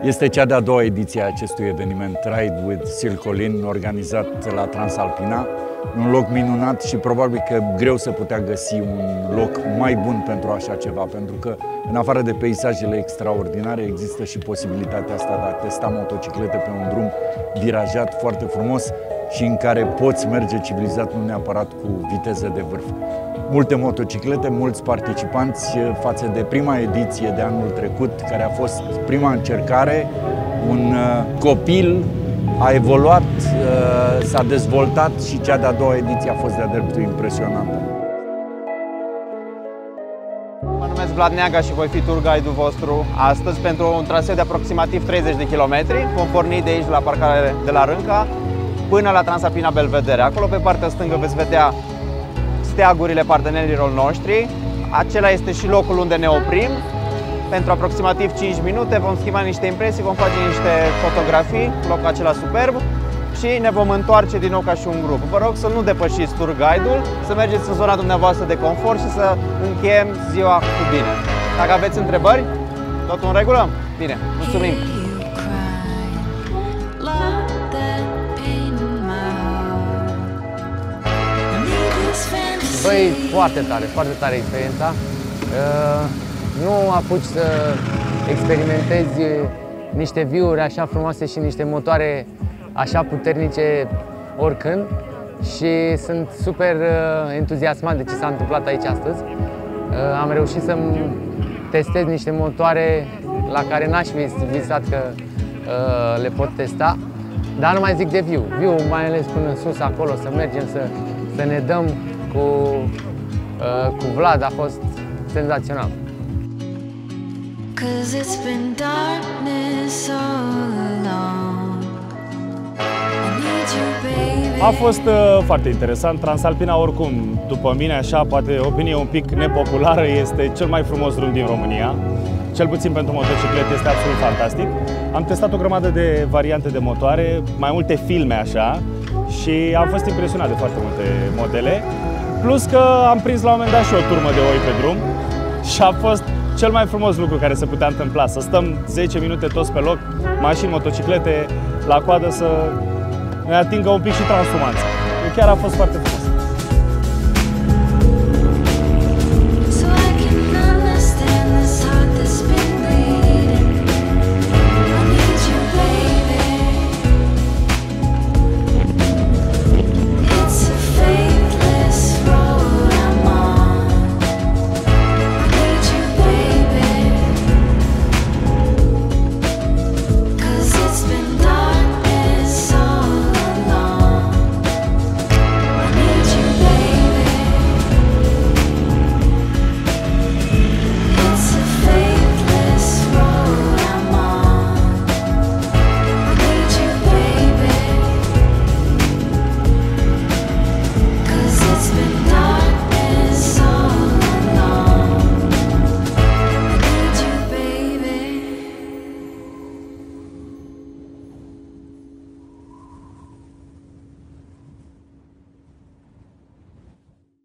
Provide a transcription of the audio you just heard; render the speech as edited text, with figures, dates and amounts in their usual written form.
Este cea de-a doua ediție a acestui eveniment Ride with Silcolin, organizat la Transalpina. Un loc minunat și probabil că greu să putea găsi un loc mai bun pentru așa ceva, pentru că în afară de peisajele extraordinare există și posibilitatea asta de a testa motociclete pe un drum virajat foarte frumos și în care poți merge civilizat, nu neapărat cu viteză de vârf. Multe motociclete, mulți participanți față de prima ediție de anul trecut, care a fost prima încercare. Un copil a evoluat, s-a dezvoltat și cea de-a doua ediție a fost de-a dreptul impresionantă. Mă numesc Vlad Neaga și voi fi tour guide-ul vostru astăzi pentru un traseu de aproximativ 30 de kilometri. Vom porni de aici, la parcarea de la Rânca, până la Transalpina Belvedere. Acolo, pe partea stângă, veți vedea steagurile partenerilor noștri. Acela este și locul unde ne oprim. Pentru aproximativ 5 minute vom schimba niște impresii, vom face niște fotografii, locul acela superb, și ne vom întoarce din nou ca și un grup. Vă rog să nu depășiți tour guide-ul, să mergeți în zona dumneavoastră de confort și să încheiem ziua cu bine. Dacă aveți întrebări, totul în regulă? Bine, mulțumim! Băi, foarte tare experiența. Nu apuci să experimentezi niște view-uri așa frumoase și niște motoare așa puternice oricând și sunt super entuziasmat de ce s-a întâmplat aici astăzi. Am reușit să-mi testez niște motoare la care n-aș fi visat că le pot testa, dar nu mai zic de view. View, mai ales până sus acolo, să mergem, să ne dăm cu Vlad, a fost senzațional. A fost foarte interesant. Transalpina, oricum, după mine, așa, poate opinie un pic nepopulară, este cel mai frumos drum din România. Cel puțin pentru motociclete este absolut fantastic. Am testat o grămadă de variante de motoare, mai multe filme așa, și am fost impresionat de foarte multe modele. Plus că am prins la un moment dat și o turmă de oi pe drum și a fost cel mai frumos lucru care se putea întâmpla. Să stăm 10 minute toți pe loc, mașini, motociclete, la coadă, să ne atingă un pic și transumanța. Chiar a fost foarte frumos.